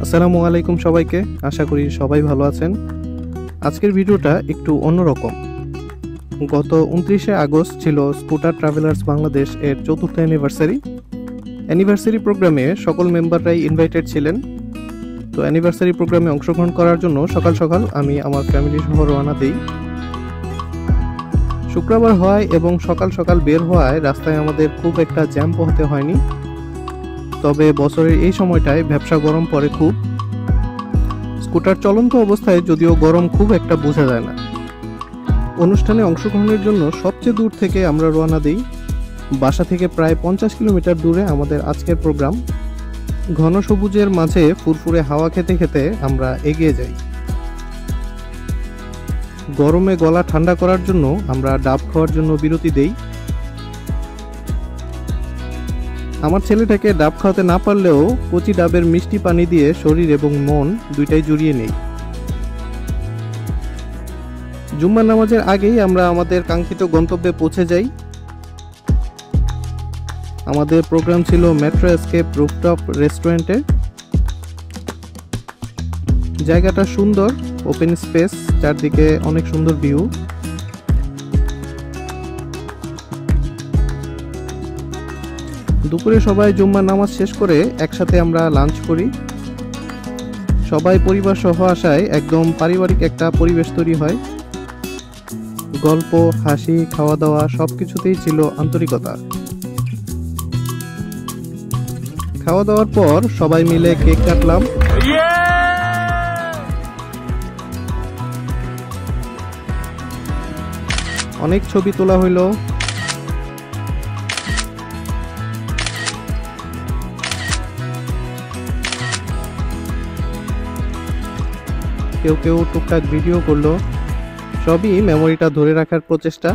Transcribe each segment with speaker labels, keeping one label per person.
Speaker 1: আসসালামু আলাইকুম সবাইকে। আশা করি সবাই ভালো আছেন। আজকের ভিডিওটা একটু অন্যরকম। গত 29শে আগস্ট ছিল স্কুটার ট্রাভেলার্স বাংলাদেশ এর 4th অ্যানিভার্সারি প্রোগ্রামে সকল মেম্বাররাই ইনভাইটেড ছিলেন। তো অ্যানিভার্সারি প্রোগ্রামে অংশগ্রহণ করার জন্য সকাল সকাল আমি আমার ফ্যামিলি সহ রওনা দিই। শুক্রবার হয় এবং সকাল সকাল বের হওয়ায় রাস্তায় আমাদের খুব একটা জ্যাম পোহাতে হয়নি। তবে বছরের এই সময়টায় ভ্যাপসা গরম পড়ে খুব। স্কুটার চলন্ত অবস্থায় যদিও গরম খুব একটা বোঝা যায় না। অনুষ্ঠানে অংশগ্রহণের জন্য সবচেয়ে দূর থেকে আমরা রওনা দিই। বাসা থেকে প্রায় 50 কিলোমিটার দূরে আমাদের আজকের প্রোগ্রাম। ঘন সবুজের মাঝে ফুরফুরে হাওয়া খেতে খেতে আমরা এগিয়ে যাই। গরমে গলা ঠান্ডা করার জন্য আমরা ডাব খাওয়ার জন্য বিরতি দেই। আমার ছেলেটাকে ডাব খাওয়াতে না পারলেও কচি ডাবের মিষ্টি পানি দিয়ে শরীর এবং মন দুইটাই জুড়িয়ে নেই। জুম্মার নামাজের আগেই আমরা আমাদের কাঙ্ক্ষিত গন্তব্যে পৌঁছে যাই। আমাদের প্রোগ্রাম ছিল মেট্রো এসকেপ রুফটপ রেস্টুরেন্টে। জায়গাটা সুন্দর, ওপেন স্পেস, চারদিকে অনেক সুন্দর ভিউ। দুপুরে সবাই জুম্মার নামাজ শেষ করে একসাথে আমরা লাঞ্চ করি। সবাই পরিবার সহ আসায় একদম পারিবারিক একটা পরিবেশ তৈরি হয়। গল্প, হাসি, খাওয়া দাওয়া সবকিছুতেই ছিল আন্তরিকতা। খাওয়া দাওয়ার পর সবাই মিলে কেক কাটলাম। অনেক ছবি তোলা হইল। কেউ কেউ টুকটাক ভিডিও করলো। সবই মেমোরিটা ধরে রাখার প্রচেষ্টা।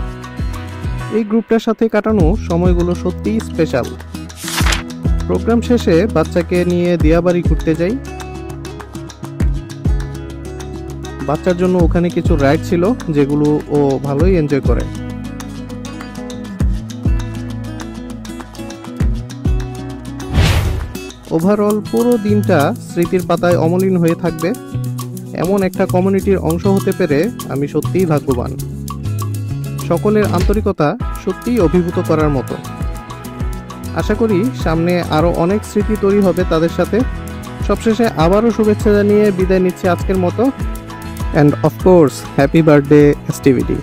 Speaker 1: এই গ্রুপটার সাথে কাটানো সময়গুলো সত্যিই স্পেশাল। প্রোগ্রাম শেষে বাচ্চাকে নিয়ে দিয়াবাড়ি ঘুরতে যাই। বাচ্চার জন্য ওখানে কিছু রাইড ছিল যেগুলো ও ভালোই এনজয় করে। ওভারঅল পুরো দিনটা স্মৃতির পাতায় অমলিন হয়ে থাকবে। এমন একটা কমিউনিটির অংশ হতে পেরে আমি সত্যিই ভাগ্যবান। সকলের আন্তরিকতা সত্যিই অভিভূত করার মতো। আশা করি সামনে আরো অনেক স্মৃতি তৈরি হবে তাদের সাথে। সবশেষে আবারও শুভেচ্ছা জানিয়ে বিদায় নিচ্ছি আজকের মতো। And of course happy birthday এসটিভিডি।